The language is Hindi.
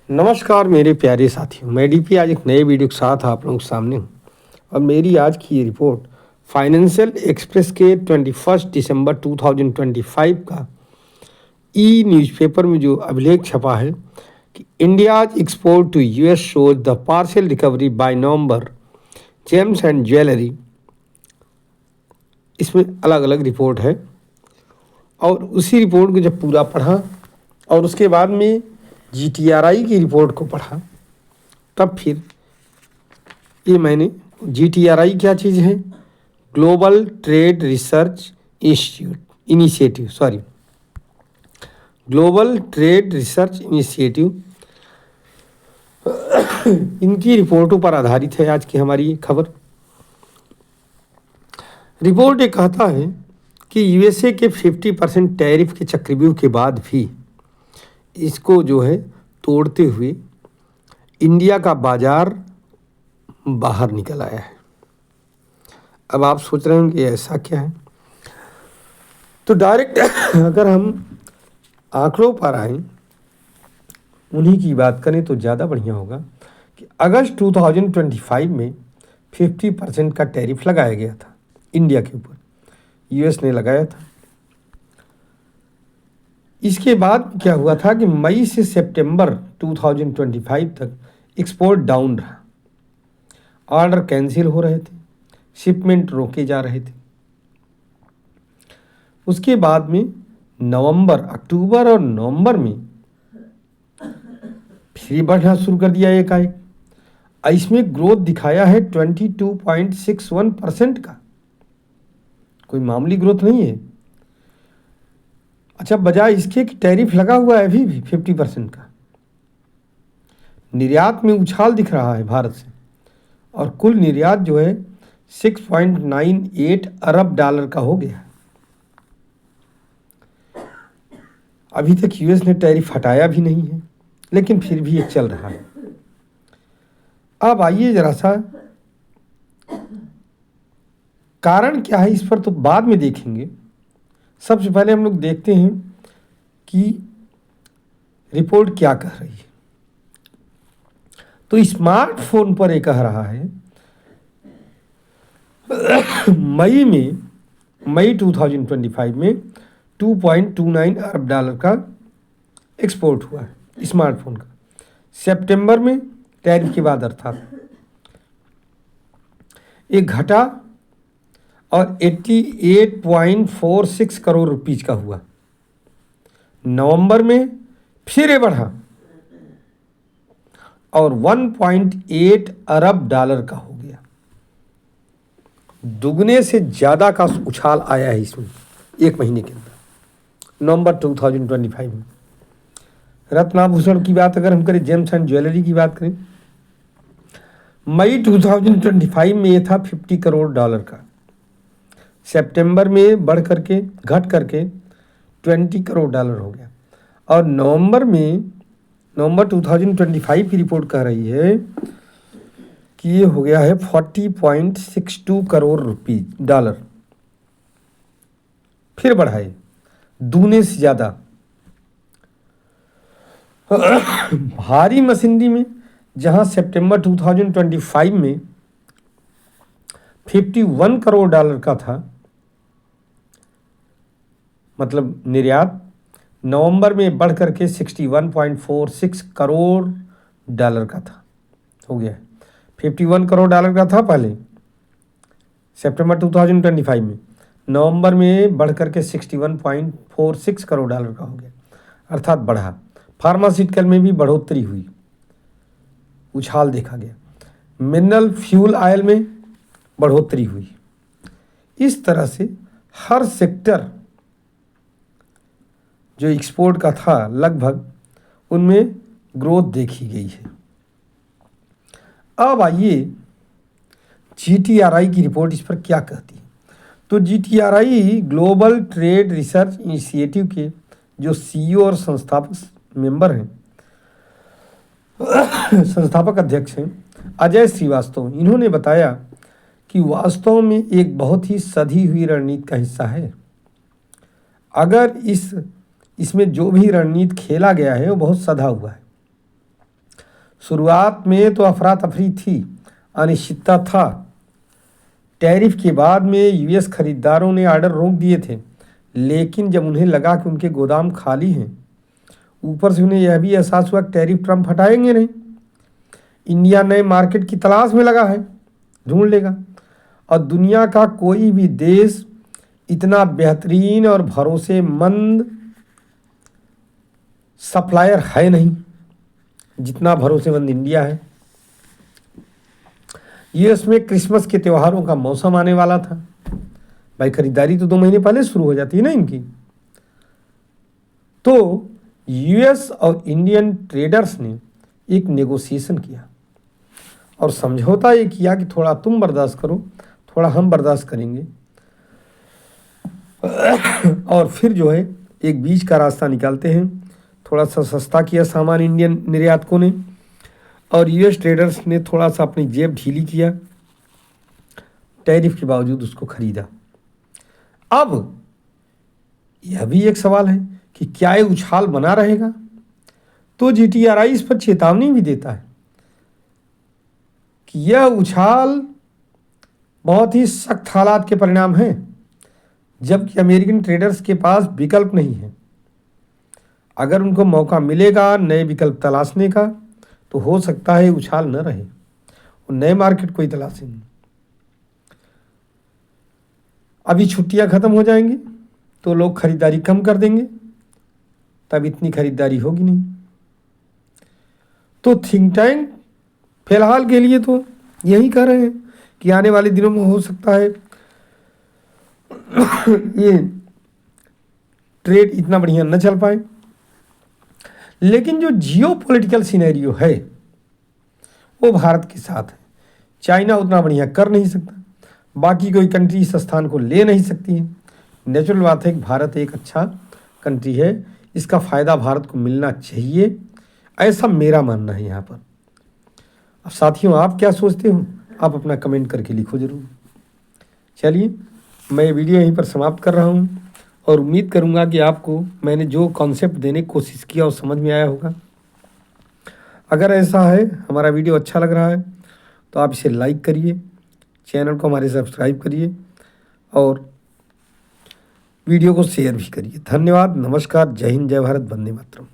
नमस्कार मेरे प्यारे साथियों, मैं डीपी आज एक नए वीडियो के साथ आप लोगों के सामने हूँ। और मेरी आज की ये रिपोर्ट फाइनेंशियल एक्सप्रेस के 21 दिसंबर 2025 का ई न्यूज़पेपर में जो अभिलेख छपा है कि India's export to US shows the partial recovery by November gems and jewellery. इसमें अलग अलग रिपोर्ट है और उसी रिपोर्ट को जब पूरा पढ़ा और उसके बाद में जीटीआरआई की रिपोर्ट को पढ़ा, तब फिर ये मैंने जीटीआरआई क्या चीज़ है, global trade research global trade research initiative, इनकी रिपोर्टों पर आधारित है आज की हमारी ये खबर। रिपोर्ट ये कहता है कि यूएसए के 50% टैरिफ के चक्रव्यूह के बाद भी इसको जो है तोड़ते हुए इंडिया का बाजार बाहर निकल आया है। अब आप सोच रहे हैं कि ऐसा क्या है, तो डायरेक्ट अगर हम आंकड़ों पर आए, उन्हीं की बात करें तो ज़्यादा बढ़िया होगा कि अगस्त 2025 में 50% का टैरिफ लगाया गया था इंडिया के ऊपर, यूएस ने लगाया था। इसके बाद क्या हुआ था कि मई से सितंबर 2025 तक एक्सपोर्ट डाउन रहा, ऑर्डर कैंसिल हो रहे थे, शिपमेंट रोके जा रहे थे। उसके बाद में अक्टूबर और नवंबर में फिर बढ़ना शुरू कर दिया एकाएक। इसमें ग्रोथ दिखाया है 22.61% का, कोई मामूली ग्रोथ नहीं है। अच्छा, बजाय इसके कि टैरिफ लगा हुआ है अभी भी 50% का, निर्यात में उछाल दिख रहा है भारत से, और कुल निर्यात जो है 6.98 अरब डॉलर का हो गया। अभी तक यूएस ने टैरिफ हटाया भी नहीं है, लेकिन फिर भी ये चल रहा है। अब आइए जरा सा कारण क्या है इस पर तो बाद में देखेंगे। सबसे पहले हम लोग देखते हैं कि रिपोर्ट क्या कह रही है। तो स्मार्टफोन पर ये कह रहा है मई 2025 में 2.29 अरब डॉलर का एक्सपोर्ट हुआ है स्मार्टफोन का। सितंबर में टैरिफ के बाद अर्थात एक घटा और 88.46 करोड़ रुपीज का हुआ। नवंबर में फिर बढ़ा और 1.8 अरब डॉलर का हो गया। दुगने से ज़्यादा का उछाल आया है इसमें एक महीने के अंदर, नवंबर 2025 में। रत्नाभूषण की बात अगर हम करें, जेम्स एंड ज्वेलरी की बात करें, मई 2025 में ये था 50 करोड़ डॉलर का। सितंबर में बढ़ करके घट करके 20 करोड़ डॉलर हो गया। और नवंबर 2025 की रिपोर्ट कह रही है कि ये हो गया है 40.62 करोड़ डॉलर। फिर बढ़ाए दूने से ज़्यादा। भारी मशीनरी में जहां सितंबर 2025 में 51 करोड़ डॉलर का था, मतलब निर्यात, नवंबर में बढ़ करके 61.46 करोड़ डॉलर का था, हो गया। 51 करोड़ डॉलर का था पहले सितंबर 2025 में, नवंबर में बढ़ करके 61.46 करोड़ डॉलर का हो गया, अर्थात बढ़ा। फार्मास्यूटिकल में भी बढ़ोतरी हुई, उछाल देखा गया। मिनरल फ्यूल ऑयल में बढ़ोतरी हुई। इस तरह से हर सेक्टर जो एक्सपोर्ट का था लगभग, उनमें ग्रोथ देखी गई है। अब आइए जीटीआरआई की रिपोर्ट इस पर क्या कहती है। तो जीटीआरआई ग्लोबल ट्रेड रिसर्च इनिशिएटिव के जो सीईओ और संस्थापक अध्यक्ष हैं अजय श्रीवास्तव, इन्होंने बताया कि वास्तव में एक बहुत ही सधी हुई रणनीति का हिस्सा है। अगर इसमें जो भी रणनीति खेला गया है वो बहुत सधा हुआ है। शुरुआत में तो अफरा तफरी थी, अनिश्चितता था। टैरिफ के बाद में यूएस खरीदारों ने ऑर्डर रोक दिए थे, लेकिन जब उन्हें लगा कि उनके गोदाम खाली हैं, ऊपर से उन्हें यह भी एहसास हुआ कि टैरिफ ट्रम्प हटाएंगे नहीं, इंडिया नए मार्केट की तलाश में लगा है, ढूंढ लेगा। और दुनिया का कोई भी देश इतना बेहतरीन और भरोसेमंद सप्लायर है नहीं जितना भरोसेमंद इंडिया है। यूएस में क्रिसमस के त्योहारों का मौसम आने वाला था। भाई खरीदारी तो 2 महीने पहले शुरू हो जाती है ना इनकी। तो यूएस और इंडियन ट्रेडर्स ने एक नेगोशिएशन किया और समझौता ये किया कि थोड़ा तुम बर्दाश्त करो, थोड़ा हम बर्दाश्त करेंगे, और फिर जो है एक बीच का रास्ता निकालते हैं। थोड़ा सा सस्ता किया सामान इंडियन निर्यातकों ने, और यूएस ट्रेडर्स ने थोड़ा सा अपनी जेब ढीली किया, टैरिफ के बावजूद उसको खरीदा। अब यह भी एक सवाल है कि क्या ये उछाल बना रहेगा? तो जीटीआरआई इस पर चेतावनी भी देता है कि यह उछाल बहुत ही सख्त हालात के परिणाम है, जबकि अमेरिकन ट्रेडर्स के पास विकल्प नहीं है। अगर उनको मौका मिलेगा नए विकल्प तलाशने का, तो हो सकता है उछाल न रहे और नए मार्केट को ही तलाशेंगे। अभी छुट्टियां खत्म हो जाएंगी तो लोग खरीदारी कम कर देंगे, तब इतनी खरीदारी होगी नहीं। तो थिंक टैंक फिलहाल के लिए तो यही कह रहे हैं कि आने वाले दिनों में हो सकता है ये ट्रेड इतना बढ़िया न चल पाए। लेकिन जो जियो पॉलिटिकल सिनेरियो है वो भारत के साथ है। चाइना उतना बढ़िया कर नहीं सकता, बाकी कोई कंट्री इस स्थान को ले नहीं सकती है। नेचुरल बात है कि भारत एक अच्छा कंट्री है, इसका फ़ायदा भारत को मिलना चाहिए, ऐसा मेरा मानना है यहाँ पर। अब साथियों, आप क्या सोचते हो? आप अपना कमेंट करके लिखो ज़रूर। चलिए, मैं ये वीडियो यहीं पर समाप्त कर रहा हूँ और उम्मीद करूँगा कि आपको मैंने जो कॉन्सेप्ट देने की कोशिश किया वो समझ में आया होगा। अगर ऐसा है, हमारा वीडियो अच्छा लग रहा है, तो आप इसे लाइक करिए, चैनल को हमारे सब्सक्राइब करिए और वीडियो को शेयर भी करिए। धन्यवाद, नमस्कार, जय हिंद, जय भारत, वंदे मातरम।